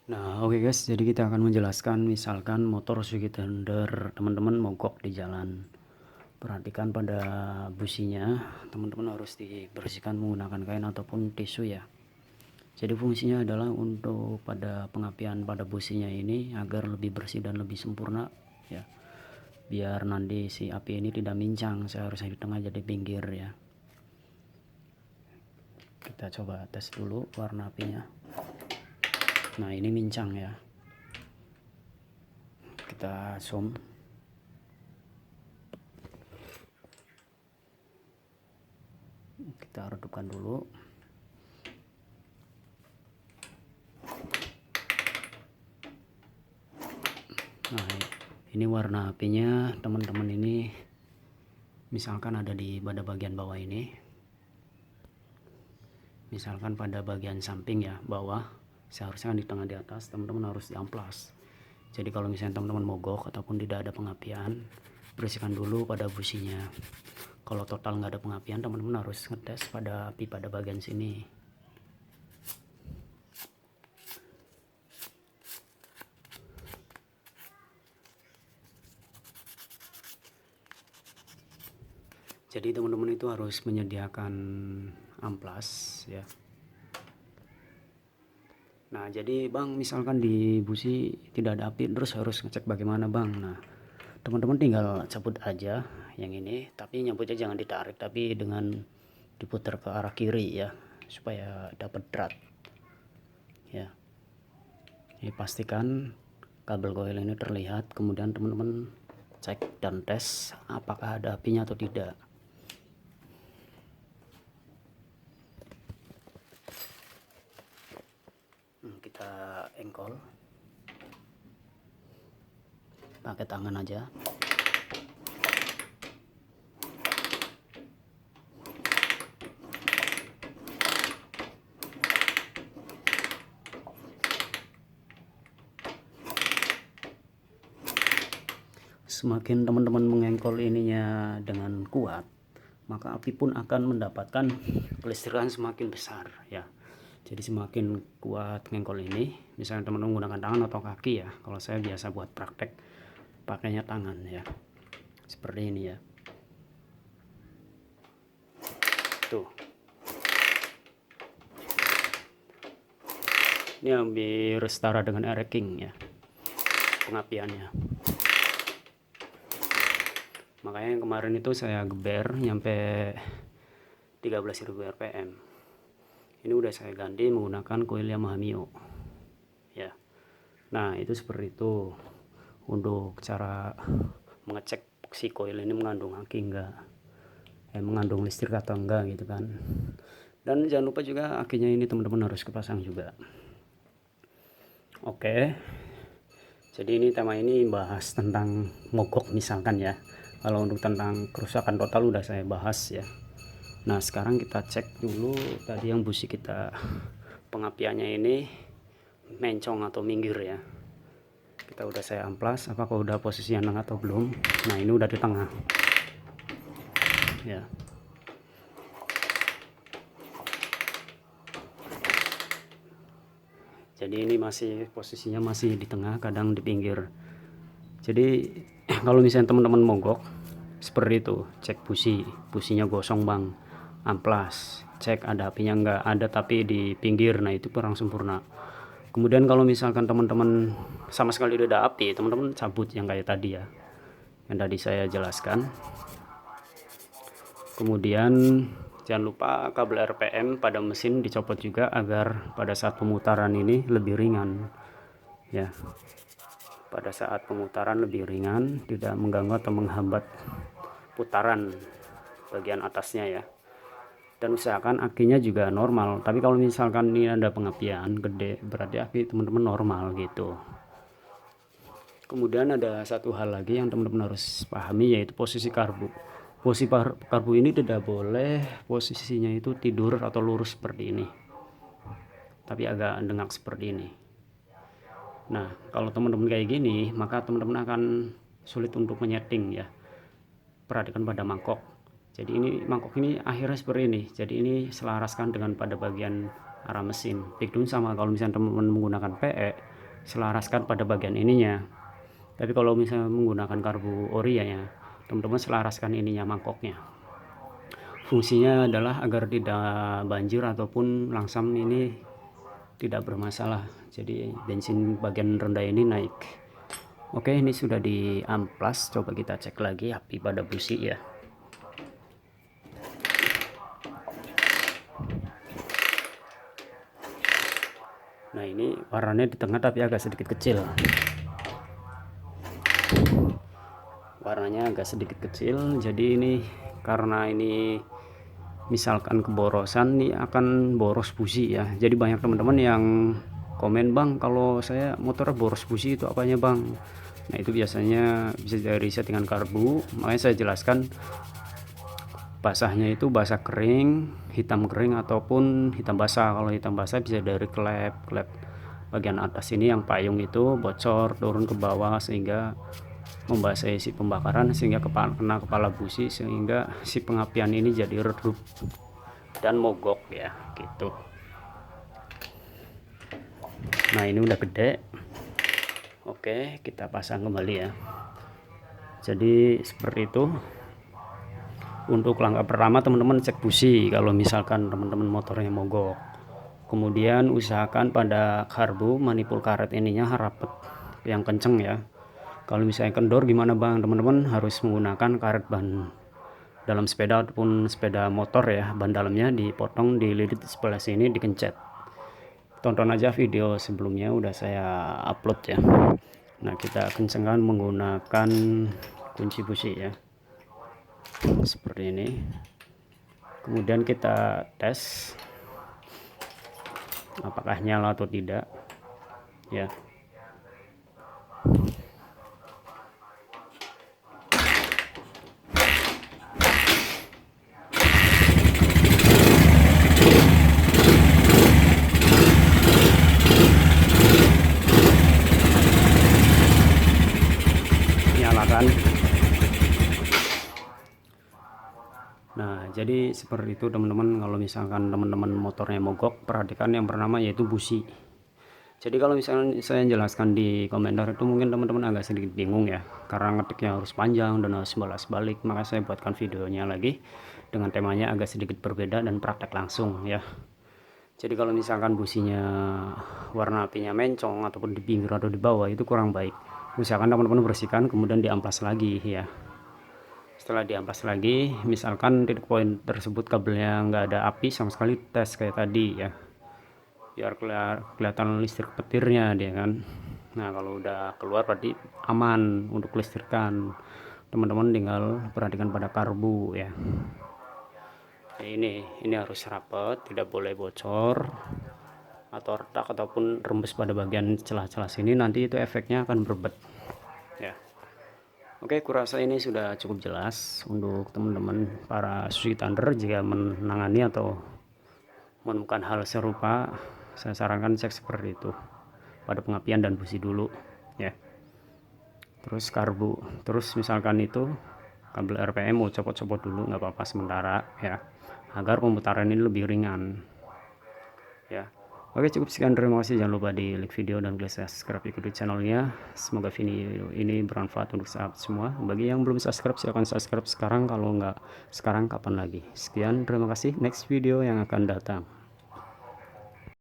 Nah, oke guys, jadi kita akan menjelaskan misalkan motor Suzuki Thunder teman-teman mogok di jalan. Perhatikan pada businya, teman-teman harus dibersihkan menggunakan kain ataupun tisu ya. Jadi fungsinya adalah untuk pada pengapian pada businya ini agar lebih bersih dan lebih sempurna ya. Biar nanti si api ini tidak mincang, seharusnya di tengah jadi pinggir ya. Kita coba tes dulu warna apinya. Nah, ini mincang ya. Kita zoom. Kita redupkan dulu. Nah, ini warna apinya teman-teman, ini misalkan ada pada bagian bawah ini, misalkan pada bagian samping ya, bawah, seharusnya di tengah, di atas, teman-teman harus diamplas. Jadi kalau misalnya teman-teman mogok ataupun tidak ada pengapian, bersihkan dulu pada businya. Kalau total nggak ada pengapian, teman-teman harus ngetes pada api pada bagian sini. Jadi teman-teman itu harus menyediakan amplas ya. Nah, jadi bang, misalkan di busi tidak ada api, terus harus ngecek bagaimana bang? Nah, teman-teman tinggal cabut aja yang ini, tapi nyabutnya jangan ditarik, tapi dengan diputar ke arah kiri ya, supaya dapat drat ya. Ini pastikan kabel coil ini terlihat, kemudian teman-teman cek dan tes apakah ada apinya atau tidak. Kita engkol pakai tangan aja. Semakin teman-teman mengengkol ininya dengan kuat, maka api pun akan mendapatkan kelistrikan semakin besar ya. Jadi semakin kuat ngengkol ini, misalnya teman-teman menggunakan tangan atau kaki ya. Kalau saya biasa buat praktek pakainya tangan ya, seperti ini ya. Tuh, ini hampir setara dengan air king ya pengapiannya. Makanya yang kemarin itu saya geber nyampe 13.000 rpm. Ini udah saya ganti menggunakan coil Yamaha Mio ya. Nah, itu seperti itu untuk cara mengecek si coil ini mengandung aki enggak, mengandung listrik atau enggak gitu kan. Dan jangan lupa juga akinya ini teman-teman harus kepasang juga. Oke, jadi ini tema ini bahas tentang mogok misalkan ya. Kalau untuk tentang kerusakan total udah saya bahas ya. Nah, sekarang kita cek dulu tadi yang busi kita pengapiannya ini mencong atau minggir ya. Kita udah saya amplas, apakah udah posisinya tengah atau belum. Nah, ini udah di tengah ya. Jadi ini masih posisinya masih di tengah, kadang di pinggir. Jadi kalau misalnya teman-teman mogok seperti itu, cek businya gosong bang, amplas, cek ada apinya enggak, ada tapi di pinggir, nah itu kurang sempurna. Kemudian kalau misalkan teman-teman sama sekali tidak ada api, teman-teman cabut yang kayak tadi ya, yang tadi saya jelaskan. Kemudian jangan lupa kabel RPM pada mesin dicopot juga agar pada saat pemutaran ini lebih ringan ya. Pada saat pemutaran lebih ringan, tidak mengganggu atau menghambat putaran bagian atasnya ya. Dan usahakan akinya juga normal. Tapi kalau misalkan ini ada pengapian gede, berarti aki teman-teman normal gitu. Kemudian ada satu hal lagi yang teman-teman harus pahami, yaitu posisi karbu. Posisi karbu ini tidak boleh posisinya itu tidur atau lurus seperti ini, tapi agak dengak seperti ini. Nah, kalau teman-teman kayak gini, maka teman-teman akan sulit untuk menyeting ya. Perhatikan pada mangkok. Jadi ini mangkok ini akhirnya seperti ini. Jadi ini selaraskan dengan pada bagian arah mesin. Breakdown sama kalau misalnya teman-teman menggunakan PE, selaraskan pada bagian ininya. Tapi kalau misalnya menggunakan karbu ori ya, teman-teman selaraskan ininya, mangkoknya. Fungsinya adalah agar tidak banjir ataupun langsam ini tidak bermasalah, jadi bensin bagian rendah ini naik. Oke, ini sudah di amplas, coba kita cek lagi api pada busi ya. Nah, ini warnanya di tengah tapi agak sedikit kecil, warnanya agak sedikit kecil. Jadi ini karena ini misalkan keborosan nih, akan boros busi ya. Jadi banyak teman-teman yang komen, bang kalau saya motor boros busi itu apanya bang. Nah, itu biasanya bisa dari settingan karbu. Makanya saya jelaskan, basahnya itu basah kering, hitam kering ataupun hitam basah. Kalau hitam basah bisa dari klep bagian atas ini yang payung itu bocor turun ke bawah sehingga membasahi si pembakaran, sehingga kena kepala busi, sehingga si pengapian ini jadi redup dan mogok ya gitu. Nah, ini udah gede. Oke, kita pasang kembali ya. Jadi seperti itu. Untuk langkah pertama, teman-teman cek busi kalau misalkan teman-teman motornya mogok. Kemudian usahakan pada karbu manipul karet ininya rapet yang kenceng ya. Kalau misalnya kendor gimana bang, teman-teman harus menggunakan karet ban dalam sepeda ataupun sepeda motor ya. Ban dalamnya dipotong, dililit di sebelah sini, dikencet. Tonton aja video sebelumnya, udah saya upload ya. Nah, kita kencengkan menggunakan kunci busi ya, seperti ini. Kemudian kita tes apakah nyala atau tidak ya. Nyalakan. Nah, jadi seperti itu teman-teman. Kalau misalkan teman-teman motornya mogok, perhatikan yang pertama yaitu busi. Jadi kalau misalnya saya jelaskan di komentar itu mungkin teman-teman agak sedikit bingung ya, karena ngetiknya harus panjang dan harus balas-balik. Maka saya buatkan videonya lagi dengan temanya agak sedikit berbeda dan praktek langsung ya. Jadi kalau misalkan businya warna apinya mencong ataupun di pinggir atau di bawah, itu kurang baik. Usahakan teman-teman bersihkan kemudian diamplas lagi ya. Setelah diamplas lagi, misalkan titik poin tersebut kabelnya nggak ada api sama sekali, tes kayak tadi ya, biar kelihatan listrik petirnya dia kan. Nah, kalau udah keluar berarti aman untuk listrikan. Teman-teman tinggal perhatikan pada karbu ya. Nah, ini harus rapet, tidak boleh bocor atau retak ataupun rembes pada bagian celah-celah sini, nanti itu efeknya akan berbet ya. Oke, kurasa ini sudah cukup jelas untuk teman-teman para Suzuki Thunder. Jika menangani atau menemukan hal serupa, saya sarankan cek seperti itu pada pengapian dan busi dulu ya. Terus karbu, terus misalkan itu kabel RPM mau copot-copot dulu, nggak apa-apa sementara ya, agar pemutaran ini lebih ringan ya. Oke, cukup sekian, terima kasih. Jangan lupa di like video dan klik subscribe, ikuti channelnya. Semoga video ini bermanfaat untuk sahabat semua. Bagi yang belum subscribe, silahkan subscribe sekarang. Kalau nggak sekarang, kapan lagi. Sekian, terima kasih. Next video yang akan datang.